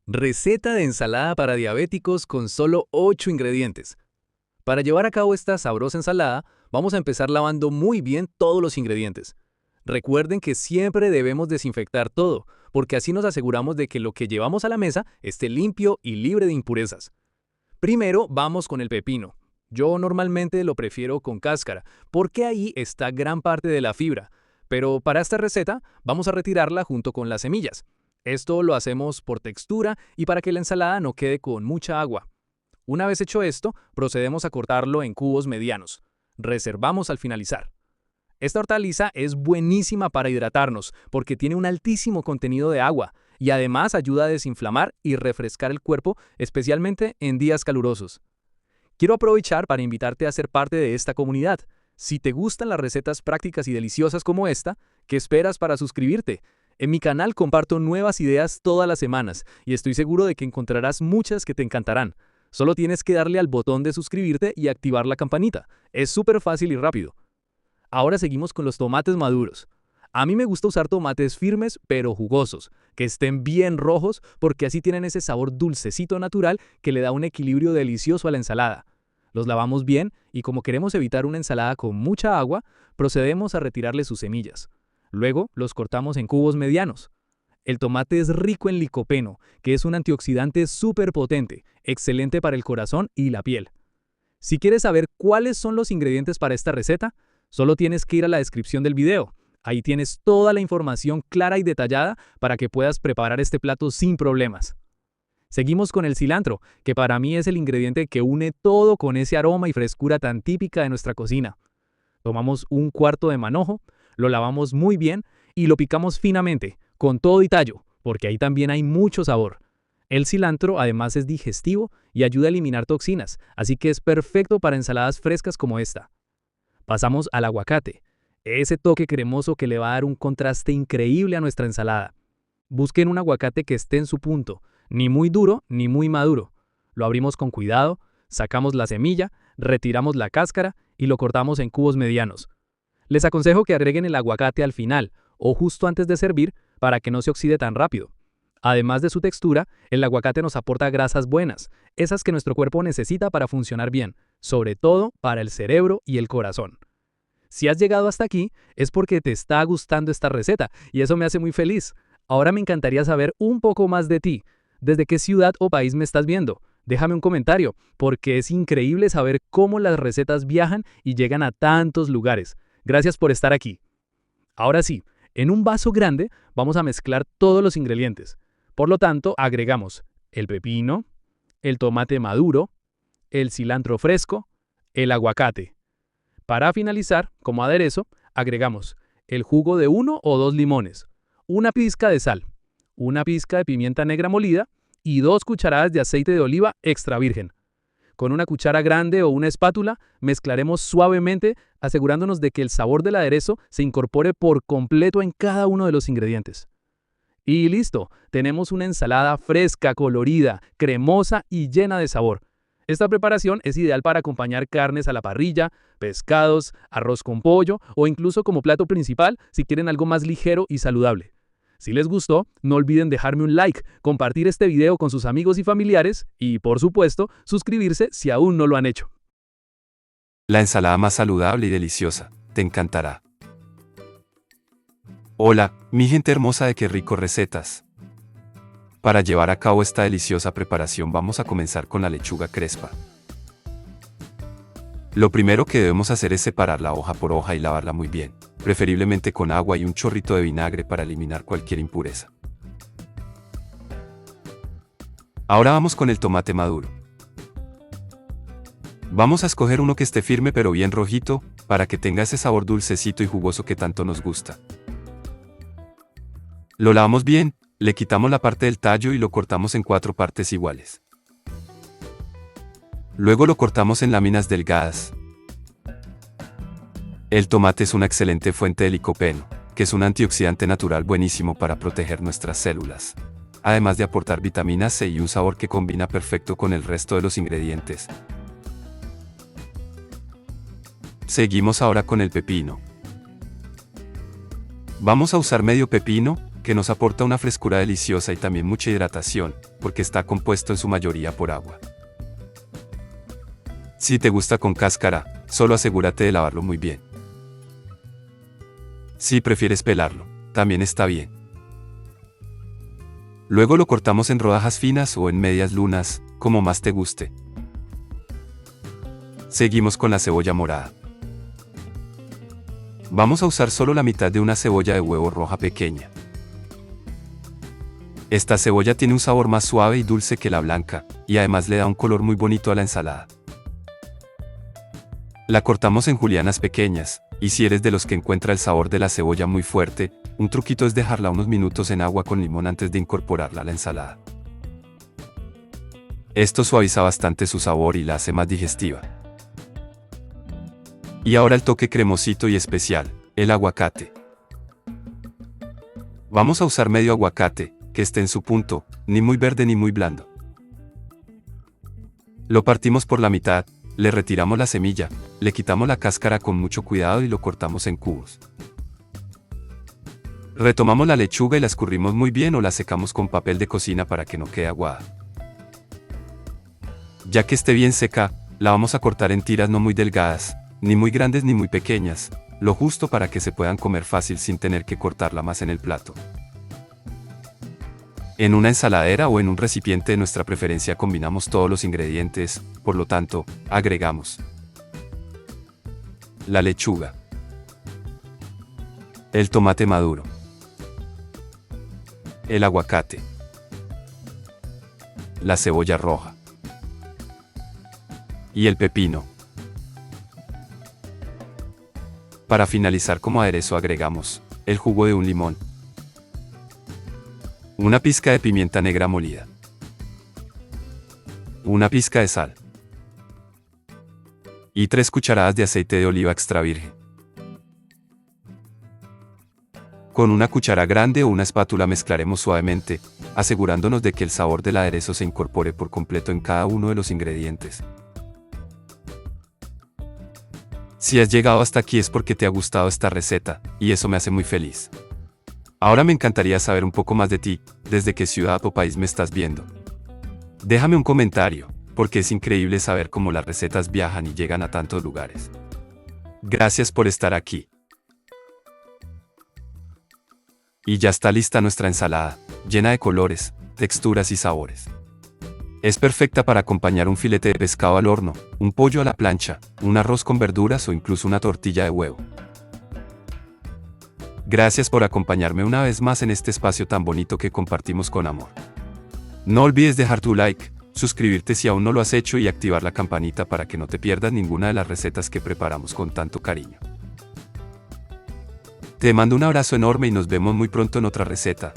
Receta de ensalada para diabéticos con solo 8 ingredientes. Para llevar a cabo esta sabrosa ensalada, vamos a empezar lavando muy bien todos los ingredientes. Recuerden que siempre debemos desinfectar todo, porque así nos aseguramos de que lo que llevamos a la mesa esté limpio y libre de impurezas. Primero vamos con el pepino. Yo normalmente lo prefiero con cáscara, porque ahí está gran parte de la fibra, pero para esta receta vamos a retirarla junto con las semillas. Esto lo hacemos por textura y para que la ensalada no quede con mucha agua. Una vez hecho esto, procedemos a cortarlo en cubos medianos. Reservamos al finalizar. Esta hortaliza es buenísima para hidratarnos porque tiene un altísimo contenido de agua y además ayuda a desinflamar y refrescar el cuerpo, especialmente en días calurosos. Quiero aprovechar para invitarte a ser parte de esta comunidad. Si te gustan las recetas prácticas y deliciosas como esta, ¿qué esperas para suscribirte? En mi canal comparto nuevas ideas todas las semanas y estoy seguro de que encontrarás muchas que te encantarán. Solo tienes que darle al botón de suscribirte y activar la campanita. Es súper fácil y rápido. Ahora seguimos con los tomates maduros. A mí me gusta usar tomates firmes pero jugosos, que estén bien rojos porque así tienen ese sabor dulcecito natural que le da un equilibrio delicioso a la ensalada. Los lavamos bien y como queremos evitar una ensalada con mucha agua, procedemos a retirarle sus semillas. Luego los cortamos en cubos medianos. El tomate es rico en licopeno, que es un antioxidante súper potente, excelente para el corazón y la piel. Si quieres saber cuáles son los ingredientes para esta receta, solo tienes que ir a la descripción del video. Ahí tienes toda la información clara y detallada para que puedas preparar este plato sin problemas. Seguimos con el cilantro, que para mí es el ingrediente que une todo con ese aroma y frescura tan típica de nuestra cocina. Tomamos un cuarto de manojo, lo lavamos muy bien y lo picamos finamente, con todo y tallo, porque ahí también hay mucho sabor. El cilantro además es digestivo y ayuda a eliminar toxinas, así que es perfecto para ensaladas frescas como esta. Pasamos al aguacate, ese toque cremoso que le va a dar un contraste increíble a nuestra ensalada. Busquen un aguacate que esté en su punto, ni muy duro ni muy maduro. Lo abrimos con cuidado, sacamos la semilla, retiramos la cáscara y lo cortamos en cubos medianos. Les aconsejo que agreguen el aguacate al final o justo antes de servir para que no se oxide tan rápido. Además de su textura, el aguacate nos aporta grasas buenas, esas que nuestro cuerpo necesita para funcionar bien, sobre todo para el cerebro y el corazón. Si has llegado hasta aquí, es porque te está gustando esta receta y eso me hace muy feliz. Ahora me encantaría saber un poco más de ti. ¿Desde qué ciudad o país me estás viendo? Déjame un comentario, porque es increíble saber cómo las recetas viajan y llegan a tantos lugares. Gracias por estar aquí. Ahora sí, en un vaso grande vamos a mezclar todos los ingredientes. Por lo tanto, agregamos el pepino, el tomate maduro, el cilantro fresco, el aguacate. Para finalizar, como aderezo, agregamos el jugo de 1 o 2 limones, una pizca de sal, una pizca de pimienta negra molida y 2 cucharadas de aceite de oliva extra virgen. Con una cuchara grande o una espátula mezclaremos suavemente, asegurándonos de que el sabor del aderezo se incorpore por completo en cada uno de los ingredientes. Y listo, tenemos una ensalada fresca, colorida, cremosa y llena de sabor. Esta preparación es ideal para acompañar carnes a la parrilla, pescados, arroz con pollo o incluso como plato principal si quieren algo más ligero y saludable. Si les gustó, no olviden dejarme un like, compartir este video con sus amigos y familiares y, por supuesto, suscribirse si aún no lo han hecho. La ensalada más saludable y deliciosa. Te encantará. Hola, mi gente hermosa de Qué Rico Recetas. Para llevar a cabo esta deliciosa preparación vamos a comenzar con la lechuga crespa. Lo primero que debemos hacer es separar la hoja por hoja y lavarla muy bien, preferiblemente con agua y un chorrito de vinagre para eliminar cualquier impureza. Ahora vamos con el tomate maduro. Vamos a escoger uno que esté firme pero bien rojito, para que tenga ese sabor dulcecito y jugoso que tanto nos gusta. Lo lavamos bien, le quitamos la parte del tallo y lo cortamos en 4 partes iguales. Luego lo cortamos en láminas delgadas. El tomate es una excelente fuente de licopeno, que es un antioxidante natural buenísimo para proteger nuestras células, además de aportar vitamina C y un sabor que combina perfecto con el resto de los ingredientes. Seguimos ahora con el pepino. Vamos a usar medio pepino, que nos aporta una frescura deliciosa y también mucha hidratación, porque está compuesto en su mayoría por agua. Si te gusta con cáscara, solo asegúrate de lavarlo muy bien. Si prefieres pelarlo, también está bien. Luego lo cortamos en rodajas finas o en medias lunas, como más te guste. Seguimos con la cebolla morada. Vamos a usar solo la mitad de una cebolla de huevo roja pequeña. Esta cebolla tiene un sabor más suave y dulce que la blanca, y además le da un color muy bonito a la ensalada. La cortamos en julianas pequeñas, y si eres de los que encuentra el sabor de la cebolla muy fuerte, un truquito es dejarla unos minutos en agua con limón antes de incorporarla a la ensalada. Esto suaviza bastante su sabor y la hace más digestiva. Y ahora el toque cremosito y especial, el aguacate. Vamos a usar medio aguacate, que esté en su punto, ni muy verde ni muy blando. Lo partimos por la mitad, le retiramos la semilla, le quitamos la cáscara con mucho cuidado y lo cortamos en cubos. Retomamos la lechuga y la escurrimos muy bien o la secamos con papel de cocina para que no quede aguada. Ya que esté bien seca, la vamos a cortar en tiras no muy delgadas, ni muy grandes ni muy pequeñas, lo justo para que se puedan comer fácil sin tener que cortarla más en el plato. En una ensaladera o en un recipiente de nuestra preferencia combinamos todos los ingredientes, por lo tanto, agregamos la lechuga, el tomate maduro, el aguacate, la cebolla roja y el pepino. Para finalizar como aderezo agregamos el jugo de un limón, una pizca de pimienta negra molida, una pizca de sal y 3 cucharadas de aceite de oliva extra virgen. Con una cuchara grande o una espátula mezclaremos suavemente, asegurándonos de que el sabor del aderezo se incorpore por completo en cada uno de los ingredientes. Si has llegado hasta aquí es porque te ha gustado esta receta, y eso me hace muy feliz. Ahora me encantaría saber un poco más de ti, desde qué ciudad o país me estás viendo. Déjame un comentario, porque es increíble saber cómo las recetas viajan y llegan a tantos lugares. Gracias por estar aquí. Y ya está lista nuestra ensalada, llena de colores, texturas y sabores. Es perfecta para acompañar un filete de pescado al horno, un pollo a la plancha, un arroz con verduras o incluso una tortilla de huevo. Gracias por acompañarme una vez más en este espacio tan bonito que compartimos con amor. No olvides dejar tu like, suscribirte si aún no lo has hecho y activar la campanita para que no te pierdas ninguna de las recetas que preparamos con tanto cariño. Te mando un abrazo enorme y nos vemos muy pronto en otra receta.